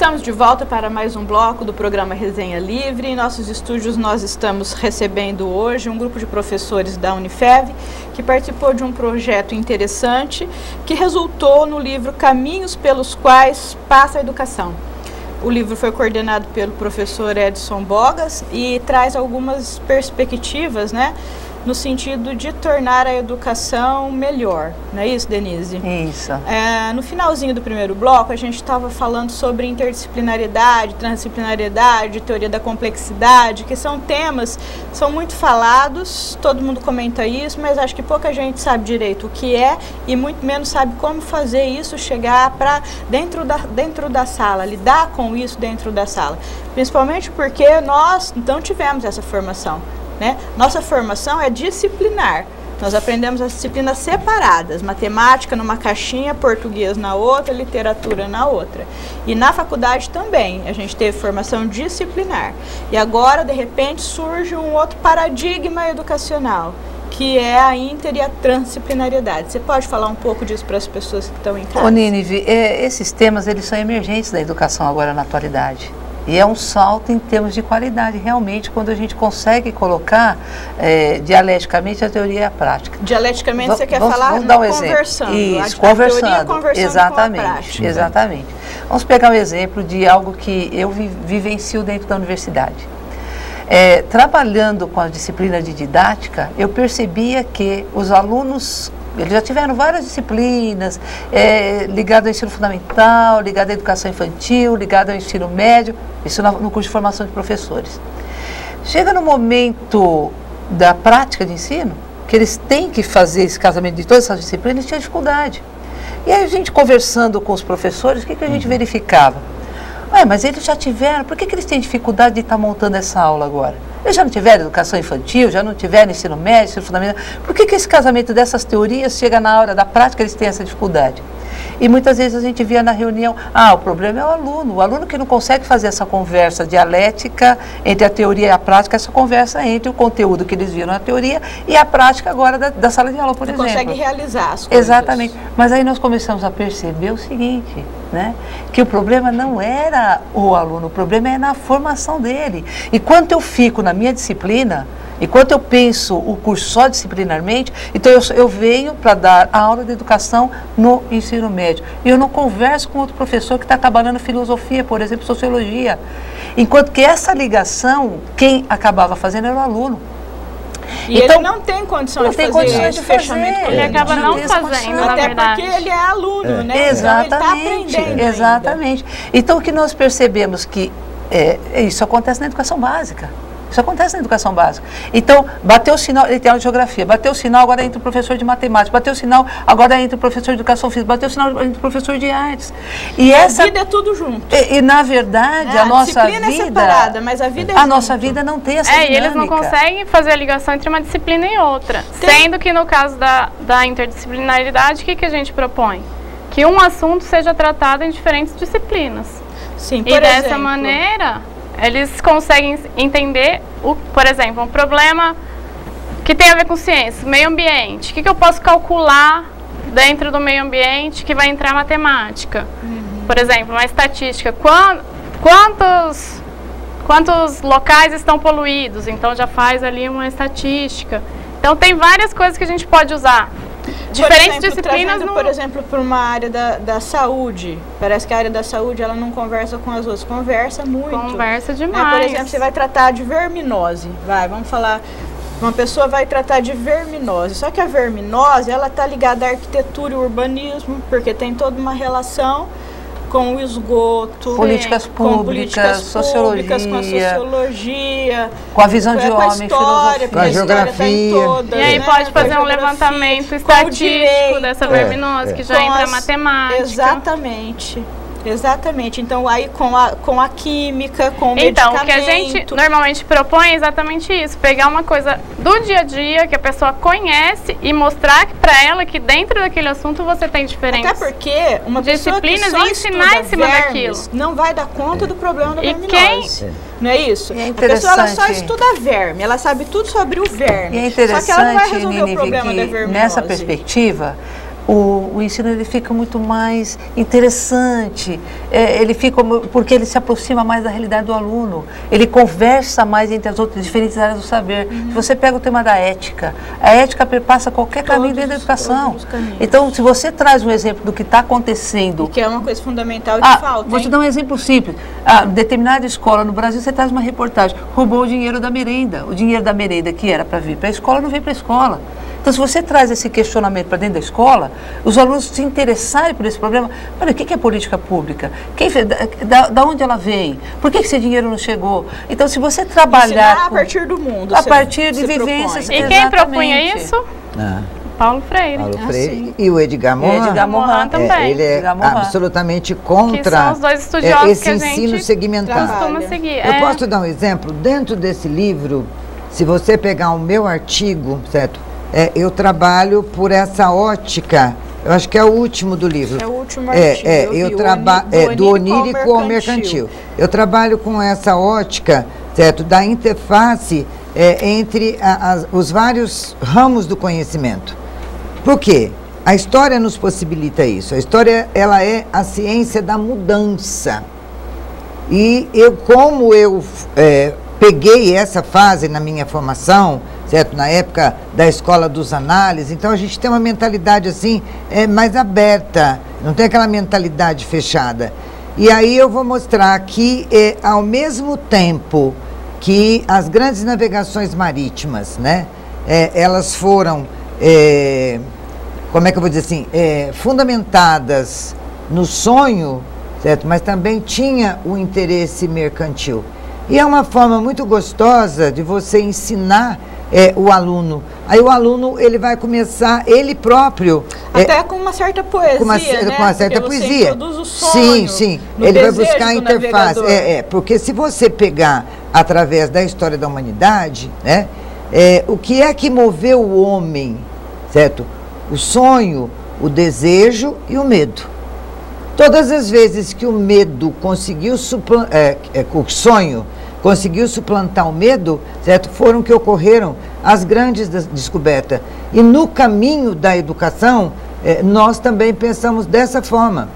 Estamos de volta para mais um bloco do programa Resenha Livre. Em nossos estúdios nós estamos recebendo hoje um grupo de professores da Unifev que participou de um projeto interessante que resultou no livro Caminhos pelos Quais Passa a Educação. O livro foi coordenado pelo professor Edson Bogas e traz algumas perspectivas, né, no sentido de tornar a educação melhor. Não é isso, Denise? Isso. No finalzinho do primeiro bloco, a gente estava falando sobre interdisciplinariedade, transdisciplinariedade, teoria da complexidade, que são temas que são muito falados, todo mundo comenta isso, mas acho que pouca gente sabe direito o que é e muito menos sabe como fazer isso chegar para dentro da sala, lidar com isso dentro da sala. Principalmente porque nós não tivemos essa formação. Né? Nossa formação é disciplinar. Nós aprendemos as disciplinas separadas, matemática numa caixinha, português na outra, literatura na outra. E na faculdade também, a gente teve formação disciplinar. E agora, de repente, surge um outro paradigma educacional, que é a inter e a transdisciplinariedade. Você pode falar um pouco disso para as pessoas que estão em casa? Ô, Nínive, esses temas eles são emergentes da educação agora na atualidade. E é um salto em termos de qualidade, realmente, quando a gente consegue colocar dialeticamente a teoria e a prática. Dialeticamente você quer falar vamos dar um conversando. Isso, a teoria conversando exatamente, com a prática. Exatamente. Vamos pegar um exemplo de algo que eu vivencio dentro da universidade. Trabalhando com a disciplina de didática, eu percebia que os alunos, eles já tiveram várias disciplinas, ligadas ao ensino fundamental, ligadas à educação infantil, ligadas ao ensino médio, isso no curso de formação de professores. Chega no momento da prática de ensino, que eles têm que fazer esse casamento de todas essas disciplinas, tinha dificuldade. E aí a gente conversando com os professores, o que a gente verificava? Mas eles já tiveram, por que eles têm dificuldade de estar montando essa aula agora? Eles já não tiveram educação infantil, já não tiveram ensino médio, ensino fundamental. Por que esse casamento dessas teorias chega na hora da prática, eles têm essa dificuldade? E muitas vezes a gente via na reunião, o problema é o aluno que não consegue fazer essa conversa dialética entre a teoria e a prática, essa conversa entre o conteúdo que eles viram na teoria e a prática agora da sala de aula, por exemplo. Não consegue realizar as coisas. Exatamente. Mas aí nós começamos a perceber o seguinte, né? Que o problema não era o aluno, o problema é na formação dele. E quando eu fico na minha disciplina, enquanto eu penso o curso só disciplinarmente, então eu venho para dar a aula de educação no ensino médio. E eu não converso com outro professor que está trabalhando filosofia, por exemplo, sociologia. Enquanto que essa ligação, quem acabava fazendo era o aluno. E então, ele não tem condições de fazer esse fechamento. Ele acaba não fazendo, na verdade. Até porque ele é aluno, né? Exatamente, então ele está aprendendo exatamente. Então o que nós percebemos que isso acontece na educação básica. Isso acontece na educação básica. Então, bateu o sinal, ele tem aula de geografia, bateu o sinal, agora entra o professor de matemática, bateu o sinal, agora entra o professor de educação física, bateu o sinal, entra o professor de artes. E a vida é tudo junto. E na verdade, a nossa vida... é separada, mas a vida é a nossa vida não tem essa dinâmica. E eles não conseguem fazer a ligação entre uma disciplina e outra. Sendo que no caso da interdisciplinaridade, o que a gente propõe? Que um assunto seja tratado em diferentes disciplinas. Sim, por exemplo, dessa maneira... eles conseguem entender, por exemplo, um problema que tem a ver com ciência, meio ambiente. O que eu posso calcular dentro do meio ambiente que vai entrar matemática? Por exemplo, uma estatística. Quantos locais estão poluídos? Então já faz ali uma estatística. Então tem várias coisas que a gente pode usar. Diferentes disciplinas, por exemplo, para uma área da saúde, parece que a área da saúde ela não conversa com as outras, conversa muito. Conversa demais. Por exemplo, você vai tratar de verminose, vamos falar, uma pessoa vai tratar de verminose, só que a verminose, ela está ligada à arquitetura e urbanismo, porque tem toda uma relação com o esgoto, políticas públicas, sociologia, com a sociologia, com a visão de homem, história, filosofia, a geografia. E aí pode fazer um levantamento estatístico dessa verminose, que já entra matemática. Exatamente. Então, aí com a química, com o medicamento. Então, o que a gente normalmente propõe é exatamente isso. Pegar uma coisa do dia a dia, que a pessoa conhece, e mostrar para ela que dentro daquele assunto você tem diferentes Até porque uma disciplinas pessoa que e ensinar em cima daquilo. Não vai dar conta do problema da verminose. Não é isso? É a pessoa ela só estuda verme, ela sabe tudo sobre o verme. E é interessante, só que ela não vai resolver o problema da verminose. Nessa perspectiva, o ensino ele fica muito mais interessante, ele fica, porque ele se aproxima mais da realidade do aluno, ele conversa mais entre as outras diferentes áreas do saber. Se você pega o tema da ética, a ética perpassa qualquer caminho dentro da educação. Então, se você traz um exemplo do que está acontecendo... E que é uma coisa fundamental que falta, vou te dar um exemplo simples. Determinada escola no Brasil, você traz uma reportagem, roubou o dinheiro da merenda. O dinheiro da merenda que era para vir para a escola, não veio para a escola. Então, se você traz esse questionamento para dentro da escola, os alunos se interessarem por esse problema, olha, o que é política pública? Da onde ela vem? Por que esse dinheiro não chegou? Então, se você trabalhar... a partir do mundo. A partir de vivências. E quem propunha isso? Paulo Freire. Paulo Freire e o Edgar Morin. Edgar Morin também. Ele é absolutamente contra esse ensino segmentado. Eu posso dar um exemplo? Dentro desse livro, se você pegar o meu artigo, certo? Eu trabalho por essa ótica, eu acho que é o último do livro. É o último artigo. Eu trabalho do onírico ao mercantil. Eu trabalho com essa ótica, certo? Da interface entre os vários ramos do conhecimento. Por quê? A história nos possibilita isso. A história, ela é a ciência da mudança. E como eu peguei essa fase na minha formação, certo? Na época da escola dos análises, então a gente tem uma mentalidade assim, mais aberta, não tem aquela mentalidade fechada. E aí eu vou mostrar que, ao mesmo tempo que as grandes navegações marítimas, né, elas foram, como é que eu vou dizer assim, fundamentadas no sonho, certo? Mas também tinha o interesse mercantil. E é uma forma muito gostosa de você ensinar o aluno. Aí o aluno, ele vai começar, ele próprio... Até com uma certa poesia, com uma certa poesia. O sonho, sim. Ele vai buscar a interface. Porque se você pegar através da história da humanidade, né, o que é que moveu o homem, certo? O sonho, o desejo e o medo. Todas as vezes que o medo conseguiu o sonho conseguiu suplantar o medo, certo? Foram que ocorreram as grandes descobertas. E no caminho da educação, nós também pensamos dessa forma.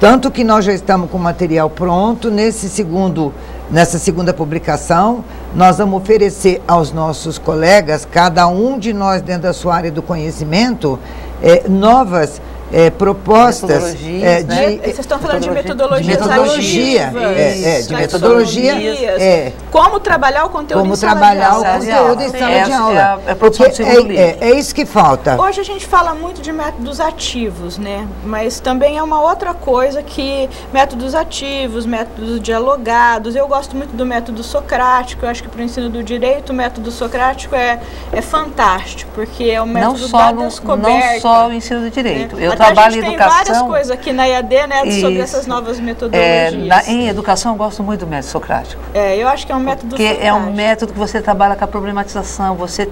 Tanto que nós já estamos com o material pronto, nessa segunda publicação, nós vamos oferecer aos nossos colegas, cada um de nós dentro da sua área do conhecimento, novas propostas vocês estão falando de metodologias de metodologia, como trabalhar o conteúdo em sala de aula. É isso que falta. Hoje a gente fala muito de métodos ativos, né? Mas também é uma outra coisa que métodos ativos, métodos dialogados. Eu gosto muito do método socrático. Eu acho que para o ensino do direito o método socrático é fantástico, porque é o método da descoberta. Não só o ensino do direito. Eu trabalho em educação. Tem várias coisas aqui na EAD, né, sobre essas novas metodologias. Em educação eu gosto muito do método socrático. Eu acho que é um método porque é um método que você trabalha com a problematização, você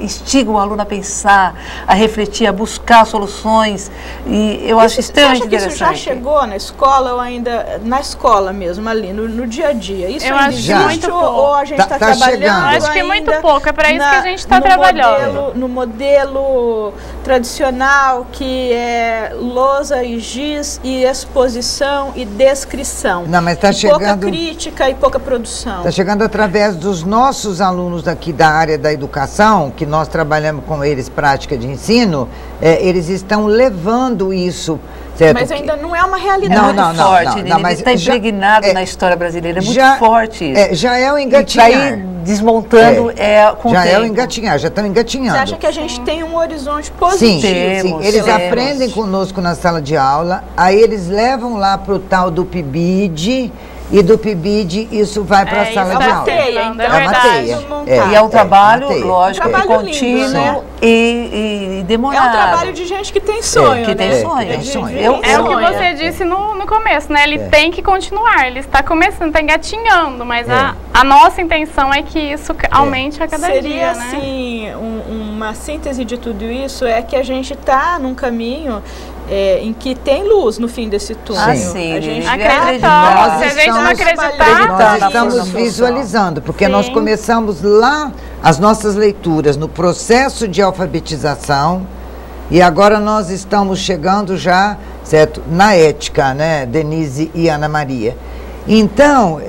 instiga o aluno a pensar, a refletir, a buscar soluções, e eu acho extremamente interessante. Você acha que isso já chegou na escola ou ainda na escola mesmo, ali, no dia a dia? Isso eu acho que muito pouco. Ou a gente está trabalhando chegando. Eu acho que muito pouco, é para isso que a gente está trabalhando. No modelo tradicional, que é lousa e giz e exposição e descrição. Não, mas está chegando... pouca crítica e pouca produção. Está chegando através dos nossos alunos aqui da área da educação, que nós trabalhamos com eles, prática de ensino, eles estão levando isso. Certo? Mas ainda não é uma realidade muito forte. Mas está impregnado na história brasileira, é muito forte isso. Já é o engatinhar. E para ir desmontando com já é o engatinhar, já estão engatinhando. Você acha que a gente tem um horizonte positivo? Sim. Eles aprendem conosco na sala de aula, aí eles levam lá para o tal do PIBID, e do PIBID isso vai para a sala de aula. É uma teia. E é um trabalho, lógico, contínuo e demorado. É um trabalho de gente que tem sonho, que tem sonho. É o que você disse no começo, né? Ele tem que continuar, ele está começando, está engatinhando, mas a nossa intenção é que isso aumente a cada dia, né? Seria, assim, uma síntese de tudo isso, é que a gente está num caminho em que tem luz no fim desse túnel. Sim. A gente acreditamos. Se a gente não acreditar, nós estamos visualizando, porque nós começamos lá as nossas leituras no processo de alfabetização, E agora nós estamos chegando já, certo, na ética, né, Denise e Ana Maria. Então,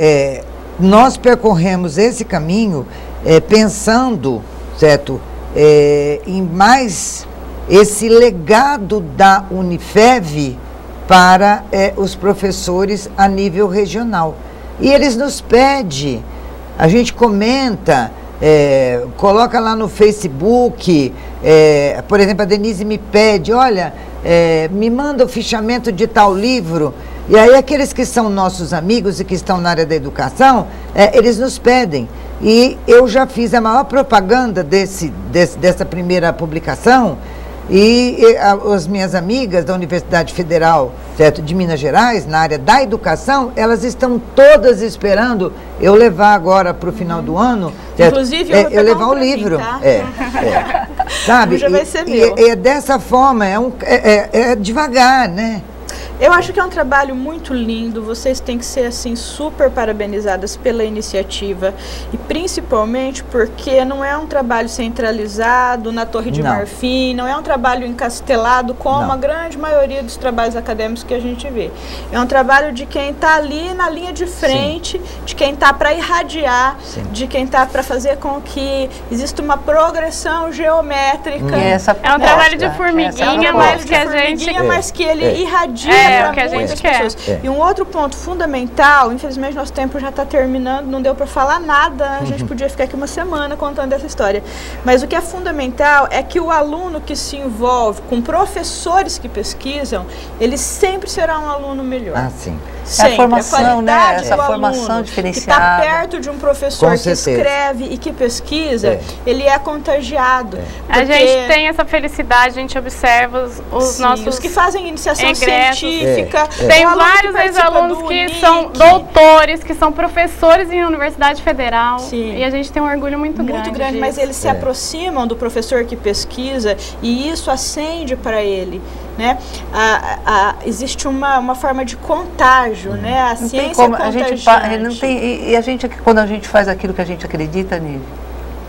nós percorremos esse caminho pensando, certo, em mais esse legado da Unifev para os professores a nível regional. E eles nos pedem, a gente comenta, coloca lá no Facebook, por exemplo, a Denise me pede, olha, me manda o fichamento de tal livro. E aí aqueles que são nossos amigos e que estão na área da educação, eles nos pedem. E eu já fiz a maior propaganda dessa primeira publicação, e as minhas amigas da Universidade Federal, certo, de Minas Gerais, na área da educação, elas estão todas esperando eu levar agora para o final do ano, certo? Inclusive, eu levar o livro. Mim, tá? Sabe? Já vai ser meu. E dessa forma, é devagar, né? Eu acho que é um trabalho muito lindo, vocês têm que ser assim super parabenizadas pela iniciativa e principalmente porque não é um trabalho centralizado na Torre de Marfim, não é um trabalho encastelado como a grande maioria dos trabalhos acadêmicos que a gente vê. É um trabalho de quem está ali na linha de frente, de quem está para irradiar, de quem está para fazer com que exista uma progressão geométrica. É um trabalho de formiguinha, mas que ele irradia que a gente quer. E um outro ponto fundamental, infelizmente nosso tempo já está terminando, não deu para falar nada, a gente podia ficar aqui uma semana contando essa história. Mas o que é fundamental é que o aluno que se envolve com professores que pesquisam, ele sempre será um aluno melhor. Ah, sim. Sempre. A formação, né? Essa formação diferenciada. Que está perto de um professor que escreve e que pesquisa, ele é contagiado. A gente tem essa felicidade, a gente observa os nossos... Os que fazem iniciação científica. Tem vários ex-alunos que são doutores, que são professores em Universidade Federal. E a gente tem um orgulho muito grande. Muito grande, mas eles se aproximam do professor que pesquisa e isso acende para ele. Né? Existe uma forma de contágio, né? A ciência é contagiante. E a gente, quando a gente faz aquilo que a gente acredita, Nívia,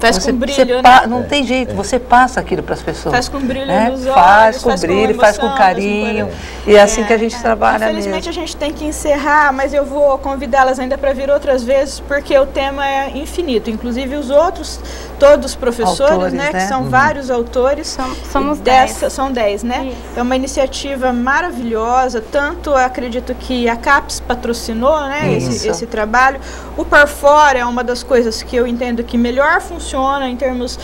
faz com brilho, né? Não tem jeito, você passa aquilo para as pessoas. Faz com brilho nos olhos, faz com brilho, faz com carinho. E é assim que a gente trabalha mesmo. Infelizmente a gente tem que encerrar, mas eu vou convidá-las ainda para vir outras vezes, porque o tema é infinito. Inclusive os outros, todos os professores, autores, né? Que são vários autores. Somos 10. São 10, né? Isso. É uma iniciativa maravilhosa, tanto acredito que a CAPES patrocinou, né? Esse trabalho. O Parfor é uma das coisas que eu entendo que melhor funciona em termos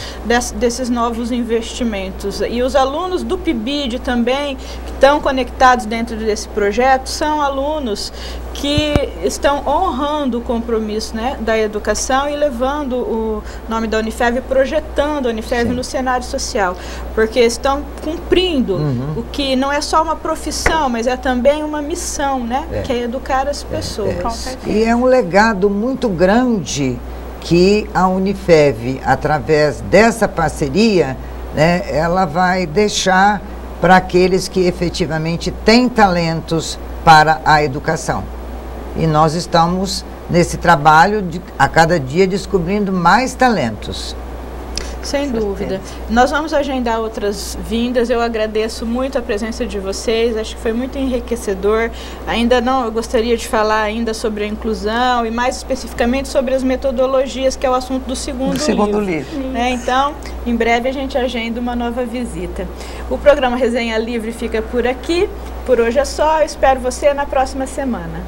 desses novos investimentos. E os alunos do PIBID também, que estão conectados dentro desse projeto, são alunos que estão honrando o compromisso, né, da educação e levando o nome da Unifev, projetando a Unifev no cenário social, porque estão cumprindo o que não é só uma profissão, mas é também uma missão, né, que é educar as pessoas. E é um legado muito grande que a Unifev, através dessa parceria, né, ela vai deixar para aqueles que efetivamente têm talentos para a educação. E nós estamos nesse trabalho a cada dia descobrindo mais talentos. Sem dúvida. Nós vamos agendar outras vindas. Eu agradeço muito a presença de vocês. Acho que foi muito enriquecedor. Eu gostaria de falar ainda sobre a inclusão e mais especificamente sobre as metodologias, que é o assunto do segundo livro. Então, em breve a gente agenda uma nova visita. O programa Resenha Livre fica por aqui. Por hoje é só. Eu espero você na próxima semana.